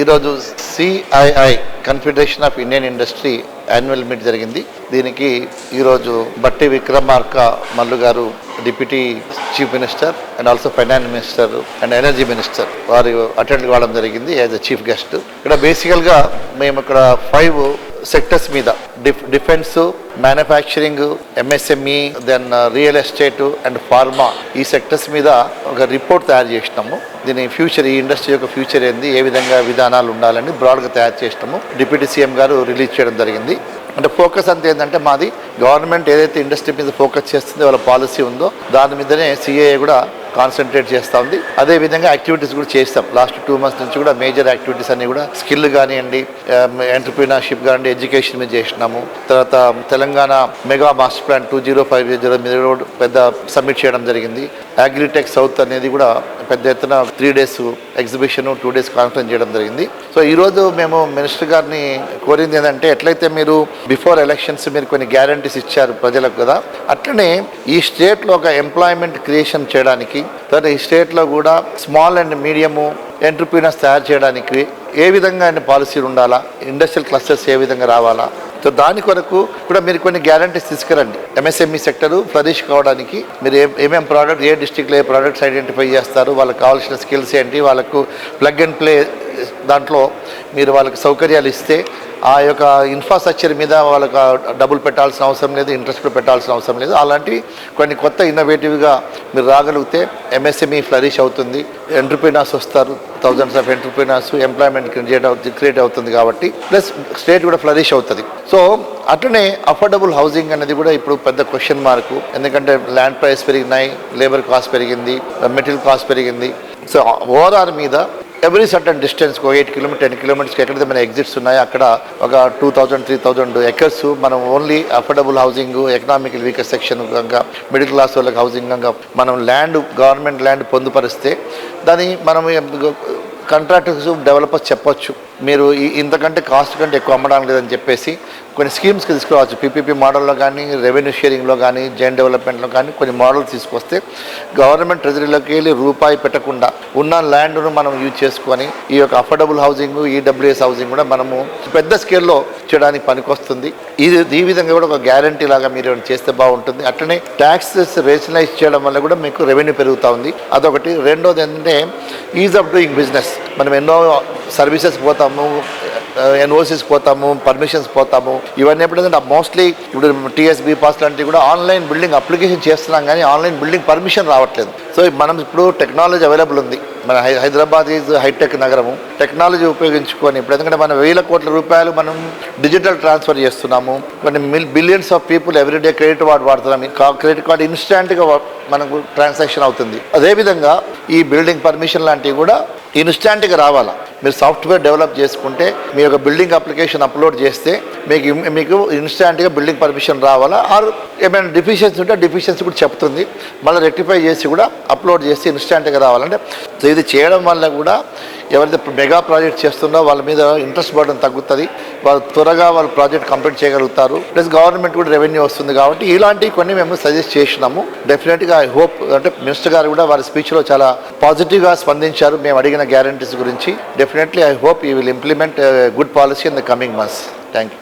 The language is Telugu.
ఈరోజు CII confederation of Indian industry annual meet జరిగింది. దీనికి ఈరోజు బట్టి విక్రమార్క మల్లు గారు deputy chief minister and also finance minister and energy minister వారు అటెండ్ కావడం జరిగింది యాజ్ అ చీఫ్ గెస్ట్. ఇక్కడ బేసికల్గా మేము ఇక్కడ 5 సెక్టర్స్ మీద defence, manufacturing, MSME, then real estate and pharma, ఈ సెక్టర్స్ మీద ఒక రిపోర్ట్ తయారు చేసినాము. దీని ఫ్యూచర్, ఈ ఇండస్ట్రీ యొక్క ఫ్యూచర్ ఏంది, ఏ విధంగా విధానాలు ఉండాలని బ్రాడ్గా తయారు చేసినాము. డిప్యూటీ సీఎం గారు రిలీజ్ చేయడం జరిగింది. అంటే ఫోకస్ అంతా ఏంటంటే మాది గవర్నమెంట్ ఏదైతే ఇండస్ట్రీ మీద ఫోకస్ చేస్తుందో, వాళ్ళ పాలసీ ఉందో దాని మీదనే సిఏఏ కూడా కాన్సన్ట్రేట్ చేస్తూ ఉంది. అదేవిధంగా యాక్టివిటీస్ కూడా చేస్తాం. లాస్ట్ 2 months నుంచి కూడా మేజర్ యాక్టివిటీస్ అన్ని కూడా స్కిల్ కానివ్వండి, ఎంటర్ప్రీనర్షిప్ కానివ్వండి, ఎడ్యుకేషన్ మీద చేసినాము. తర్వాత తెలంగాణ మెగా మాస్టర్ ప్లాన్ 2050 మీద కూడా పెద్ద సబ్మిట్ చేయడం జరిగింది. అగ్రిటెక్ సౌత్ అనేది కూడా పెద్ద ఎత్తున 3 days ఎగ్జిబిషన్, 2 days కాన్ఫరెన్స్ చేయడం జరిగింది. సో ఈరోజు మేము మినిస్టర్ గారిని కోరింది ఏంటంటే, ఎట్లయితే మీరు బిఫోర్ ఎలక్షన్స్ మీరు కొన్ని గ్యారంటీస్ ఇచ్చారు ప్రజలకు కదా, అట్లనే ఈ స్టేట్లో ఒక ఎంప్లాయ్మెంట్ క్రియేషన్ చేయడానికి, తర్వాత ఈ స్టేట్లో కూడా స్మాల్ అండ్ మీడియము ఎంటర్ప్రీనర్స్ తయారు చేయడానికి ఏ విధంగా పాలసీలు ఉండాలా, ఇండస్ట్రియల్ క్లస్టర్స్ ఏ విధంగా రావాలా, సో దాని కొరకు కూడా మీరు కొన్ని గ్యారంటీస్ తీసుకురండి. ఎంఎస్ఎంఈ సెక్టరు ఫ్లరిష్ కావడానికి మీరు ఏమేం ప్రోడక్ట్, ఏ డిస్ట్రిక్ట్లో ఏ ప్రోడక్ట్స్ ఐడెంటిఫై చేస్తారు, వాళ్ళకి కావాల్సిన స్కిల్స్ ఏంటి, వాళ్ళకు ప్లగ్ అండ్ ప్లే దాంట్లో మీరు వాళ్ళకి సౌకర్యాలు ఇస్తే ఆ యొక్క ఇన్ఫ్రాస్ట్రక్చర్ మీద వాళ్ళకి డబ్బులు పెట్టాల్సిన అవసరం లేదు, ఇంట్రెస్ట్ పెట్టాల్సిన అవసరం లేదు. అలాంటివి కొన్ని కొత్త ఇన్నోవేటివ్గా మీరు రాగలిగితే ఎంఎస్ఎంఈ ఫ్లరిష్ అవుతుంది, ఎంటర్ప్రీనర్స్ వస్తారు, thousands of entrepreneurs, employment create అవుతుంది కాబట్టి ప్లస్ స్టేట్ కూడా ఫ్లరిష్ అవుతుంది. సో అట్లనే అఫోర్డబుల్ హౌసింగ్ అనేది కూడా ఇప్పుడు పెద్ద క్వశ్చన్ మార్కు. ఎందుకంటే ల్యాండ్ ప్రైస్ పెరిగినాయి, లేబర్ కాస్ట్ పెరిగింది, మెటీరియల్ కాస్ట్ పెరిగింది. సో ఓవరాల్ మీద every certain distance 8 kilometers 10 kilometers ఎక్కడైతే మన ఎగ్జిట్స్ ఉన్నాయో అక్కడ ఒక 2000-3000 acres మనం only affordable housing, economical weaker section కనుక, మిడిల్ క్లాస్ వాళ్ళకి హౌసింగ్ కనుక మనం ల్యాండ్, గవర్నమెంట్ ల్యాండ్ పొందుపరిస్తే దాన్ని మనం కాంట్రాక్టర్స్, డెవలపర్స్ చెప్పొచ్చు, మీరు ఇంతకంటే కాస్ట్ కంటే ఎక్కువ అమ్మడానికి లేదని చెప్పేసి కొన్ని స్కీమ్స్కి తీసుకురావచ్చు. పీపీపీ మోడల్లో కానీ, రెవెన్యూ షేరింగ్లో కానీ, జైన్ డెవలప్మెంట్లో కానీ కొన్ని మోడల్స్ తీసుకొస్తే గవర్నమెంట్ ట్రెజరీలోకి వెళ్ళి రూపాయి పెట్టకుండా ఉన్న ల్యాండ్ను మనం యూజ్ చేసుకొని ఈ యొక్క అఫోర్డబుల్ హౌసింగ్, ఈడబ్ల్యూఎస్ హౌసింగ్ కూడా మనము పెద్ద స్కేల్లో చేయడానికి పనికొస్తుంది. ఈ విధంగా కూడా ఒక గ్యారంటీ లాగా మీరు చేస్తే బాగుంటుంది. అట్లనే ట్యాక్సెస్ రేషనలైజ్ చేయడం వల్ల కూడా మీకు రెవెన్యూ పెరుగుతూ ఉంది, అదొకటి. రెండోది ఏంటంటే ఈజ్ ఆఫ్ డూయింగ్ బిజినెస్. మనం ఎన్నో సర్వీసెస్ పోతాము, ఎన్ఓసీస్ పోతాము, పర్మిషన్స్ పోతాము. ఇవన్నీ ఎప్పుడైతే మోస్ట్లీ ఇప్పుడు టీఎస్బీ పాస్ లాంటివి కూడా ఆన్లైన్ బిల్డింగ్ అప్లికేషన్ చేస్తున్నాం, కానీ ఆన్లైన్ బిల్డింగ్ పర్మిషన్ రావట్లేదు. సో మనం ఇప్పుడు టెక్నాలజీ అవైలబుల్ ఉంది. మన హైదరాబాద్ ఈజ్ హైటెక్ నగరము. టెక్నాలజీ ఉపయోగించుకొని ఇప్పుడు ఎందుకంటే మనం 1000 కోట్ల రూపాయలు మనం డిజిటల్ ట్రాన్స్ఫర్ చేస్తున్నాము. కొన్ని billions of people everyday credit card వాడుతున్నాము. క్రెడిట్ కార్డ్ ఇన్స్టాంట్గా మనకు ట్రాన్సాక్షన్ అవుతుంది. అదేవిధంగా ఈ బిల్డింగ్ పర్మిషన్ లాంటివి కూడా ఇన్స్టాంట్గా రావాలా. మీరు సాఫ్ట్వేర్ డెవలప్ చేసుకుంటే మీ యొక్క బిల్డింగ్ అప్లికేషన్ అప్లోడ్ చేస్తే మీకు ఇన్స్టాంట్గా బిల్డింగ్ పర్మిషన్ రావాలా. ఆర్ ఏమైనా డెఫిషియన్సీ ఉంటే డెఫిషియన్సీ కూడా చెప్తుంది, మళ్ళీ రెక్టిఫై చేసి కూడా అప్లోడ్ చేసి ఇన్స్టాంట్గా రావాలంటే. సో ఇది చేయడం వల్ల కూడా ఎవరైతే మెగా ప్రాజెక్ట్ చేస్తుందో వాళ్ళ మీద ఇంట్రెస్ట్ బర్డెన్ తగ్గుతుంది, వాళ్ళు త్వరగా వాళ్ళ ప్రాజెక్ట్ కంప్లీట్ చేయగలుగుతారు, ప్లస్ గవర్నమెంట్ కూడా రెవెన్యూ వస్తుంది. కాబట్టి ఇలాంటివి కొన్ని మేము సజెస్ట్ చేసినాము. డెఫినెట్గా ఐ హోప్, అంటే మినిస్టర్ గారు కూడా వారి స్పీచ్లో చాలా పాజిటివ్గా స్పందించారు మేము అడిగిన గ్యారంటీస్ గురించి. Definitely I hope you will implement good policy in the coming months. Thank you.